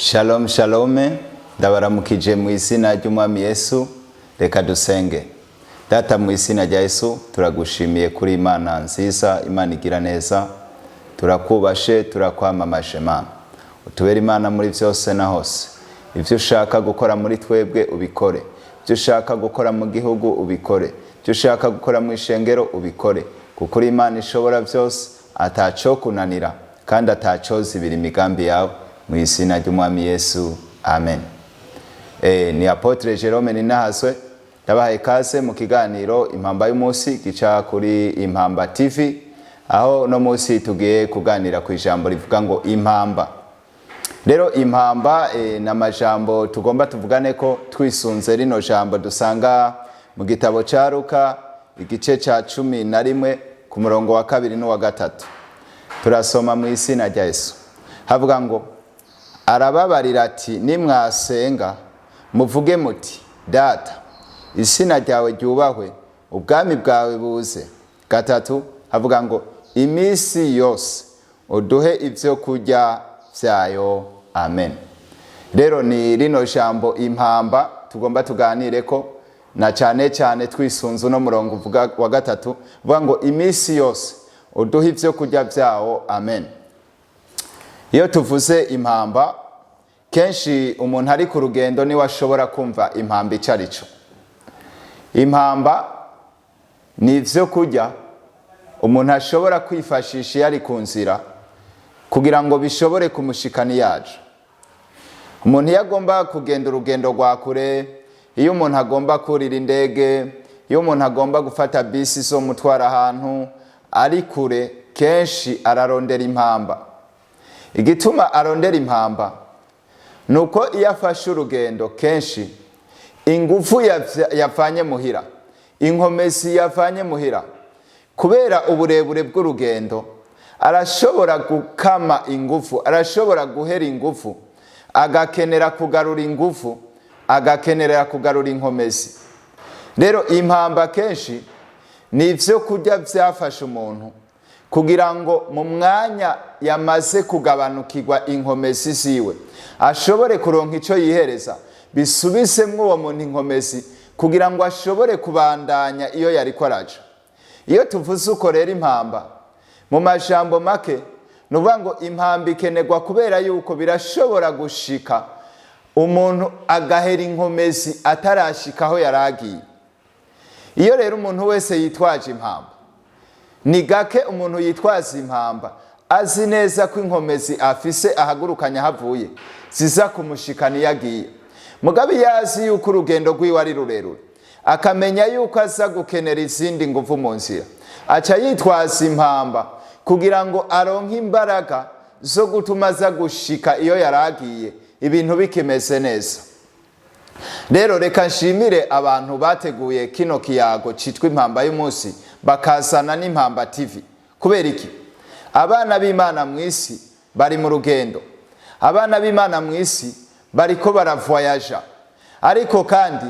Shalom shalom, ndabaramukije mu izina ry'Umwami Yesu. Reka dusenge. Data, mu izina rya Yesu turagushimiye kuri Imana nziza, Imana igira neza. Turakubashe, turakwamamaje Mana. Utubere Imana muri byose na hose. Ivyo ushaka gukora muri twebwe ubikore. Ivyo ushaka gukora mu gihugu ubikore. Ivyo ushaka gukora mu ishengero ubikore. Kuko Imana ishobora byose, ataco kunanira kandi atacoza ibiri imigambi yawe. Mu izina ry'Umwami Yesu, amen. Ni Apotre Jerome Ninahaswe, ndabahaye ikaze mu kiganiro impamba y'umusi gica kuri Impamba TV, aho no musi tugiye kuganira ku ijambo rivuga ngo impamba. Rero impamba n'amajambo tugomba tuvugane ko twisunze rino jambo dusanga mu gitabo ca Luka igice ca 11 ku murongo wa 2 n'uwa 3. Turasoma mu izina rya Yesu. Havuga ngo arababarira ati nimwasenga muvuge muti Data, izina ryawe ryubahwe, ubwami bwawe buze. 3 havuga ngo imisi yose uduhe ivyo kurya vyayo, amen. Rero ni rino jambo impamba tugomba tuganire ko, na cyane cyane twisunze no murongo uvuga wa 3 uvuga ngo imisi yose uduhe ivyo kurya vyawo, amen. Iyo tuvuze impamba, kenshi umuntu ari ku rugendo ni washobora kumva impamba icarico. Impamba ni ivyo kurya umuntu ashobora kwifashisha yari ku nzira kugira ngo bishobore kumushikana yaje. Umuntu yagomba kugenda urugendo rwa kure, iyo umuntu agomba kurira indege, iyo umuntu agomba gufata bisi zo mutwara ahantu ari kure, kenshi ararondera impamba. Igituma arondera impamba nuko iyo afashe urugendo kenshi ingufu yavanye muhira, inkomezi yavanye muhira, kubera uburebure bw'urugendo arashobora gukama ingufu, arashobora guhera ingufu, agakenera kugarura ingufu, agakenera kugarura inkomezi. Rero impamba kenshi ni ivyo kurya vyafasha umuntu kugira ngo mu mwanya yamaze kugabanukirwa inkomezi ziwe ashobore kuronka ico yihereza, bisubizemwo uwo muntu inkomezi kugira ngo ashobore kubandanya iyo yariko araja. Iyo tuvuze uko rero impamba mu majambo make nuvuga ngo impamba ikenerwa kubera yuko birashobora gushika umuntu agahera inkomezi atarashika aho yaragiye. Iyo rero umuntu wese yitwaje impamba, ni gake umuntu yitwaza impamba azi neza ko inkomezi afise ahagurukanya havuye ziza kumushikana yagiye. Mugabe yazi yuko urugendo rwiwe ari rurerure, akamenya yuko aza gukenera izindi nguvu mu nzira, aca yitwaza impamba kugira ngo aronke imbaraga zo gutuma aza gushika iyo yaragiye ibintu bikimeze neza. Rero reka nshimire abantu bateguye kino kiyago citwa impamba y'umusi, bakazana n'impamba TV. Kubera iki? Abana b'Imana mw'isi bari mu rugendo, abana b'Imana mw'isi bariko baravoyaja, ariko kandi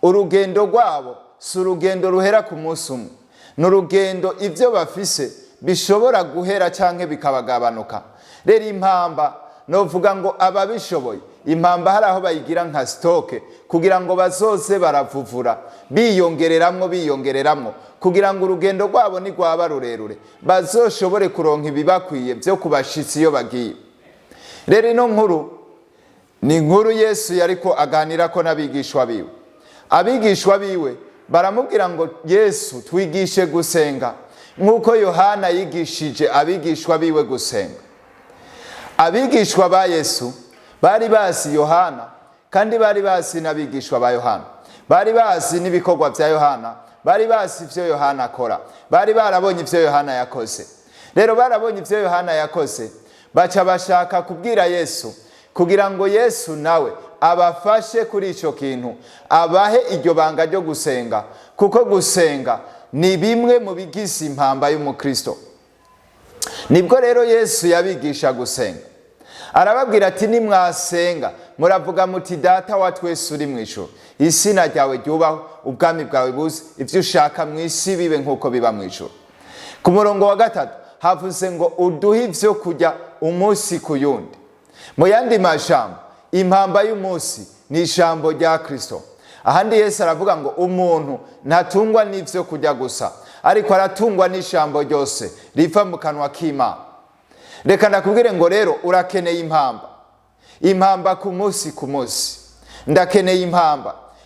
urugendo rwabo si urugendo ruhera ku munsi umwe, ni urugendo ivyo bafise bishobora guhera canke bikabagabanuka. Rero impamba novuga ngo ababishoboye, impamba hari aho bayigira nka stoke kugira ngo bazoze baravuvura biyongereramwo kugira ngo urugendo rwabo ni rwaba rurerure bazoshobore kuronka ibibakwiye byo kubashitsa iyo bagiye. Rero ino nkuru ni inkuru Yesu yariko aganira ko n'abigishwa biwe. Abigishwa biwe baramubwira ngo Yesu twigishe gusenga nk'uko Yohana yigishije abigishwa biwe gusenga. Abigishwa ba Yesu bari bazi Yohana kandi bari bazi n'abigishwa ba Yohana, bari bazi n'ibikorwa vya Yohana, bari bazi ivyo Yohana akora, bari barabonye ivyo Yohana yakoze. Rero barabonye ivyo Yohana yakoze, baca bashaka kubwira Yesu kugira ngo Yesu nawe abafashe kuri ico kintu, abahe iryo banga ryo gusenga, kuko gusenga ni bimwe mu bigize impamba y'umukristo. Nibwo rero Yesu yabigisha gusenga. Arababwira ati nimwasenga muravuga muti Data wa twese uri mw'ijuru, izina ryawe ryubahwe, ubwami bwawe buze, ivyo ushaka mw'isi bibe nk'uko biba mw'ijuru. Ku murongo wa 3 havuze ngo uduhe ivyo kurya umunsi ku yundi. Mu yandi majambo impamba y'umunsi ni ijambo rya Kristo. Ahandi Yesu aravuga ngo umuntu ntatungwa n'ivyo kurya gusa, ariko aratungwa n'ijambo ryose riva mu kanwa k'Imana. Reka ndakubwire ngo rero urakeneye impamba ku munsi ku munsi. Ndakeneye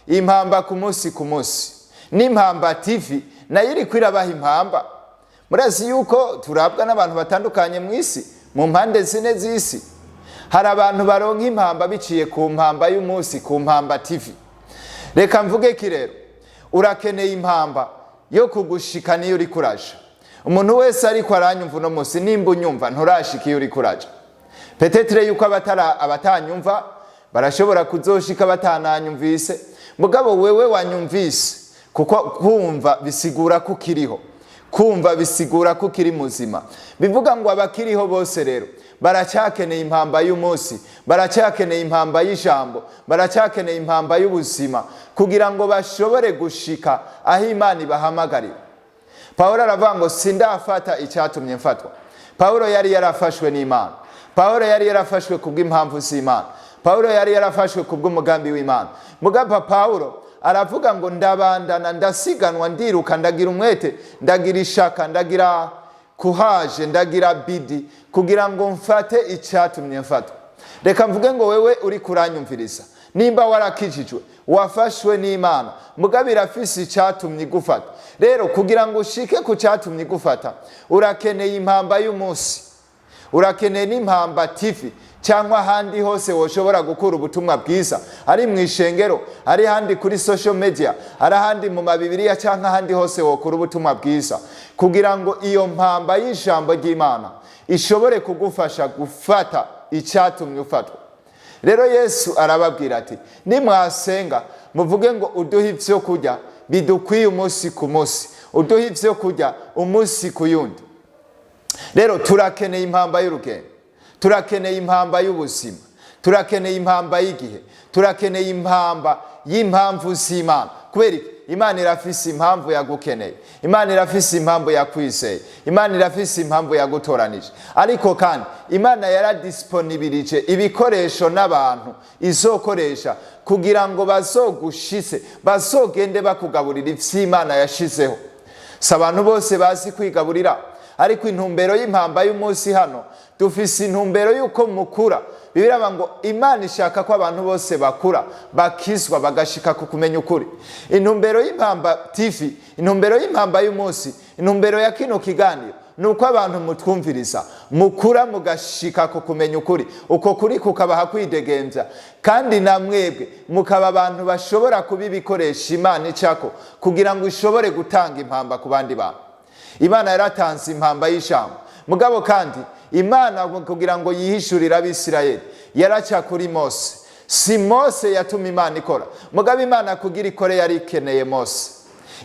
impamba ku munsi ku munsi. N'impamba TV nayo iriko irabaha impamba. Murazi yuko turabwa n'abantu batandukanye mu isi, mu mpande zine z'isi. Hari abantu baronka impamba biciye ku mpamba y'umunsi, ku mpamba TV. Reka mvuge ki rero, urakeneye impamba yo kugushika niyo uri kuraja. Umuntu wese ariko aranyumva uno munsi, nimba unyumva nturashika iyo uri kuraja. Petetre yuko abatanyumva barashobora kuzoshika batananyumvise, mugabo wewe wanyumvise, kuko kumva bisigura ko ukiriho, kumva bisigura ko ukiri muzima. Bivuga ngo abakiriho bose rero baracyakeneye impamba y'umunsi, baracyakeneye impamba y'ijambo, baracyakeneye impamba y'ubuzima, kugira ngo bashobore gushika aho Imana ibahamagarira. Paulo aravuga ngo sindafata icyatumye mfatwa. Paulo yari yarafashwe n'Imana. Paulo yari yarafashwe kubw'impamvu z'Imana. Paulo yari yarafashwe kubw'umugambi w'Imana. Mugabo Paulo aravuga ngo ndabandana, ndasiganwa, ndiruka, ndagira umwete, ndagira ishaka, ndagira kuhaje, ndagira bidi, kugira ngo mfate icyatumye mfatwa. Reka mvuge ngo wewe uri kuranyumviriza, nimba warakijijwe, wafashwe n'Imana, mugabo irafise icyatumye igufata. Rero kugira ngo ushike ku cyatumye igufata, urakeneye impamba y'umunsi, urakeneye n'impamba TV, cyangwa handi hose woshobora gukura ubutumwa bwiza, ari mu ishengero, ari handi kuri social media, ari handi mu mabibiriya, cyangwa handi hose wokura ubutumwa bwiza, kugira ngo iyo mpamba y'ijambo ry'Imana ishobore kugufasha gufata icyatumye ufatwa. Rero Yesu arababwira ati, nimwasenga muvuge ngo uduhe ivyo kurya bidukwiye umunsi ku munsi, uduhe ivyo kurya umunsi ku yundi. Rero turakeneye impamba y'urugendo, turakeneye impamba y'ubuzima, turakeneye impamba y'igihe, turakeneye impamba y'impamvu z'Imana. Kubera Imana irafise impamvu yagukeneye, Imana irafise impamvu yakwizeye, Imana irafise impamvu yagutoranije. Ariko kandi Imana yaradisponibilije ibikoresho n'abantu izokoresha kugira ngo bazogushise, bazogende bakugaburira ivy'Imana yashizeho. Si abantu bose bazi kwigaburira, ariko intumbero y'impamba y'umunsi hano dufise intumbero yuko mukura. Bibiraba ngo Imana ishaka ko abantu bose bakura, bakizwa, bagashika ku kumenya ukuri. Intumbero y'impamba TV, intumbero y'impamba y'umunsi, intumbero ya kino kiganiro nuko abantu mutwumviriza, mukura, mugashika ku kumenya ukuri. Uko kuri kukabaha kwidegembya, kandi namwebwe mukaba abantu bashobora kubibikoresha Imana icako kugira ngo ishobore gutanga impamba ku bandi bantu. Imana yaratanze impamba y'ijambo, mugabo kandi Imana kugira ngo yihishurire Abisirayeli yaraca kuri Mose. Si Mose yatuma Imana ikora, mugabo Imana kugira ikore yari ikeneye Mose.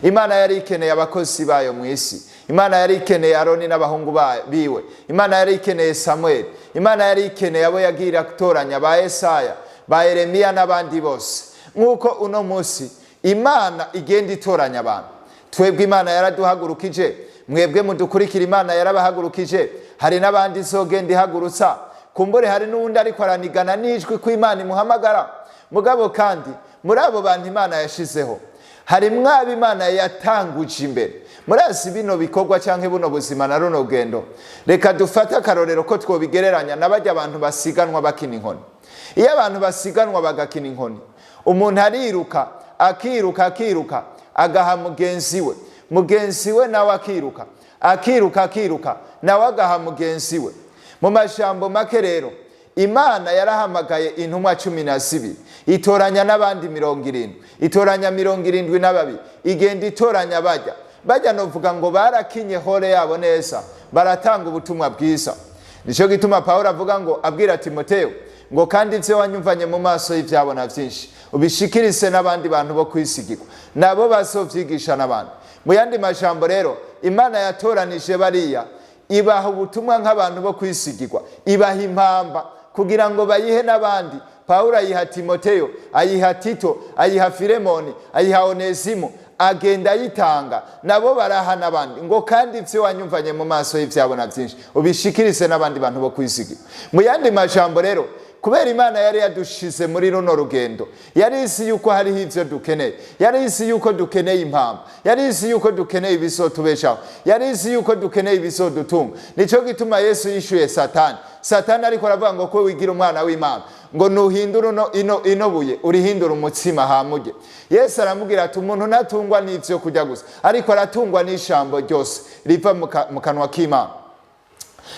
Imana yari ikeneye abakozi bayo mu isi. Imana yari ikeneye Aroni n'abahungu biwe. Imana yari ikeneye Samuel. Imana yari ikeneye abo yagira gutoranya ba Yesaya, ba Yeremiya n'abandi bose. Nkuko uno munsi Imana igenda itoranya abantu, twebwe Imana yaraduhagurukije, mwebwe mudukurikira Imana yarabahagurukije, hari n'abandi izogenda ihagurutsa. Kumbure hari n'uwundi ariko aranigana n'ijwi ko Imana imuhamagara. Mugabo kandi muri abo bantu Imana yashizeho hari mwaba Imana yatanguje imbere. Murazi bino bikorwa cyangwa buno buzima na runo rugendo, reka dufate akarorero ko twobigereranya n'abajya abantu basiganwa bakina inkoni. Iyo abantu basiganwa bagakina inkoni, umuntu ariruka akiruka agaha mugenzi we nawe akiruka nawe agaha mugenzi we. Mu majambo make rero Imana yarahamagaye intumwa 12, itoranya n'abandi 70, itoranya 72, igenda itoranya bajya novuga ngo barakinye hore yabo neza, baratanga ubutumwa bwiza. Nico gituma Paulo avuga ngo abwira Timoteyo ngo kandi ivyo wanyumvanye mu maso y'ivyabona vyinshi ubishikirise n'abandi bantu bo kwisigirwa, nabo bazovyigisha n'abandi. Mu yandi majambo rero Imana yatoranije bariya, ibaha ubutumwa nk'abantu bo kwisigirwa, ibaha impamba kugira ngo bayihe n'abandi. Paulo ayiha Timoteyo, ayiha Tito, ayiha Filemoni, ayiha Onesimo, agenda ayitanga, nabo baraha n'abandi ngo kandi ivyo wanyumvanye mu maso y'ivyabona vyinshi ubishikirise n'abandi bantu bo kwisigirwa. Mu yandi majambo rero kubera Imana yari yadushize muri runo rugendo, yari isi yuko hariho ivyo dukeneye, yari isi yuko dukeneye impamba, yari isi yuko dukeneye ibizotubeshaho, yari isi yuko dukeneye ibizodutunga. Nico gituma Yesu yishuye Satani ariko aravuga ngo ko wigira umwana w'Imana, ngo nuhindura ino buye urihindura umutsima hamurye. Yesu aramubwira ati umuntu ntatungwa n'ivyo kurya gusa, ariko aratungwa n'ijambo ryose riva mu kanwa k'Imana.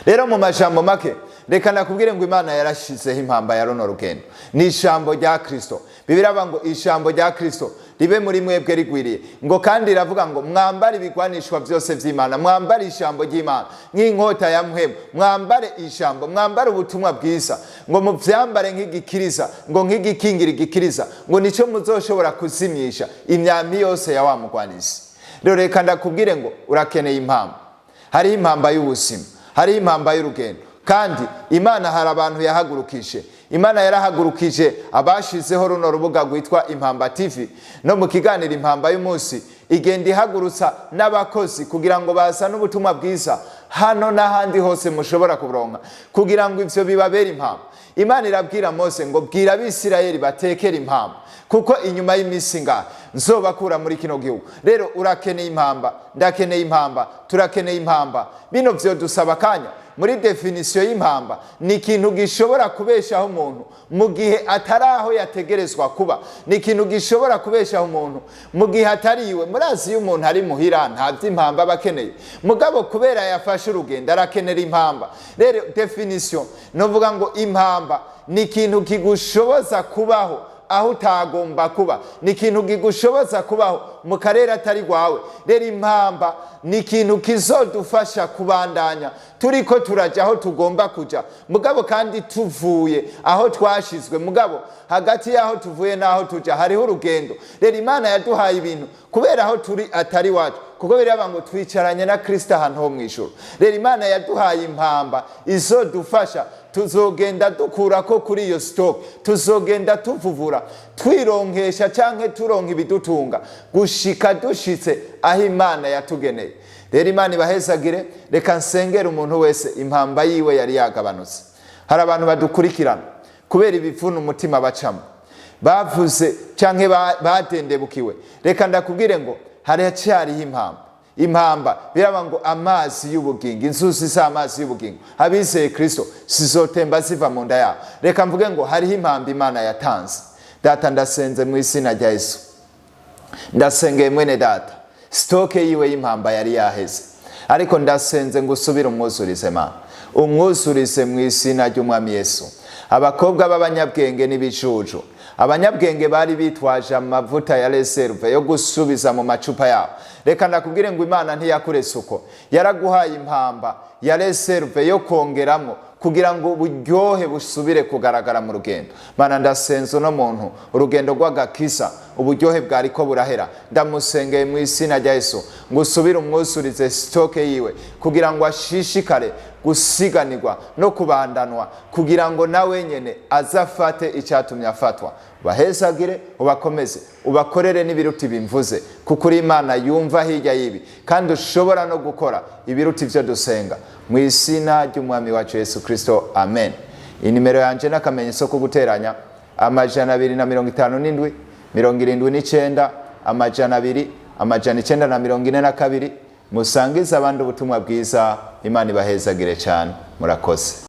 Rero mu majambo make, reka nakubwire ngo Imana yarashizeho impamba ya runo rugendo, ni ijambo rya Kristo. Bibiliya iravuga ngo ijambo rya Kristo ribe muri mwebwe rigwiriye, ngo kandi iravuga ngo mwambare ibigwanishwa byose vy'Imana, mwambare ijambo ry'Imana nk'inkota ya muhemu, mwambare ijambo, mwambare ubutumwa bwiza, ngo muvyambare nk'igikiriza, ngo nk'igikingira igikiriza, ngo nico muzoshobora kuzimyisha imyambi yose ya wa mugwanizi. Rero reka ndakubwire ngo urakeneye impamba. Hari impamba y'ubuzima, hari impamba y'urugendo, kandi Imana hari abantu yahagurukije. Imana yarahagurukije abashizeho runo rubuga rwitwa Impamba TV, no mu kiganiro Impamba y'umunsi igenda ihagurutsa n'abakozi kugira ngo bazane ubutumwa bwiza hano n'ahandi hose mushobora kuburonka, kugira ngo ivyo bibabere impamba. Imana irabwira Mose ngo bwira Abisirayeli batekere impamba, kuko inyuma y'imisi ngaha nzobakura muri kino gihugu. Rero urakeneye impamba, ndakeneye impamba, turakeneye impamba. Bino vyo dusaba kanya. Muri definisiyo y'impamba, ni ikintu gishobora kubeshaho umuntu mu gihe ataraho yategerezwa kuba, ni ikintu gishobora kubeshaho umuntu mu gihe atariwe. Murazi iyo umuntu ari muhira nta vy'impamba abakeneye, mugabo kubera yafashe urugendo arakenera impamba. Rero definisiyo novuga ngo impamba ni ikintu kigushoboza kubaho aho utagomba kuba, ni ikintu kigushoboza kubaho mu karere atari gwawe. Rero impamba ni ikintu kizodufasha kubandanya turiko turaja aho tugomba kuja, mugabo kandi tuvuye aho twashizwe, mugabo hagati yaho tuvuye naho tuja hariho urugendo. Rero Imana yaduhaye ibintu kubera aho turi atari wacu, kuko biraba ngo twicaranye na Kristo ahantu ho mw'ijuru. Rero Imana yaduhaye impamba izodufasha, tuzogenda dukurako kuri iyo stock, tuzogenda tuvuvura, twironkesha canke turonka ibidutunga gushika dushitse aho Imana yatugeneye. Rero Imana ibahezagire. Reka nsengera umuntu wese impamba yiwe yari yagabanutse. Hari abantu badukurikirana kubera ibivuna umutima bacamo, bavuze canke badendebukiwe. Reka ndakubwire ngo haracyariho impamba. Impamba biraba ngo amazi y'ubugingo, inzuzi z'amazi y'ubugingo abizeye Kristo sizotemba ziva mu nda yabo. Reka mvuge ngo hariho impamba Imana yatanze. Data, ndasenze mu izina rya Yesu, ndasengeye mwene data, stoke yiwe y'impamba yari yaheze, ariko ndasenze ngo usubire umwuzurize Mana, umwuzurize mu izina ry'Umwami Yesu. Abakobwa b'abanyabwenge n'ibicucu, abanyabwenge bari bitwaje amavuta ya reserve yo gusubiza mu macupa yabo. Reka ndakubwire ngo Imana ntiyakurese uko, yaraguhaye impamba ya reserve yo kongeramo kugira ngo uburyohe busubire kugaragara mu rugendo. Mana, ndasenze uno muntu urugendo rw'agakiza uburyohe bwariko burahera, ndamusengeye mu izina rya Yesu ngo usubire umwuzurize stoke yiwe kugira ngo ashishikare gusiganirwa no kubandanwa, kugira ngo nawe nyene azafate icyatumye afatwa. Bahezagire, ubakomeze, ubakorere n'ibiruti bimvuze, kuko uri Imana yumva hirya yibi kandi ushobora no gukora ibiruti ivyo dusenga mu izina ry'Umwami wacu Yesu Kristo, amen. Inimero yanje n'akamenyetso ko guteranya 257 79 200 942. Musangiza abandi ubutumwa bwiza. Imana ibahezagire cyane, murakoze.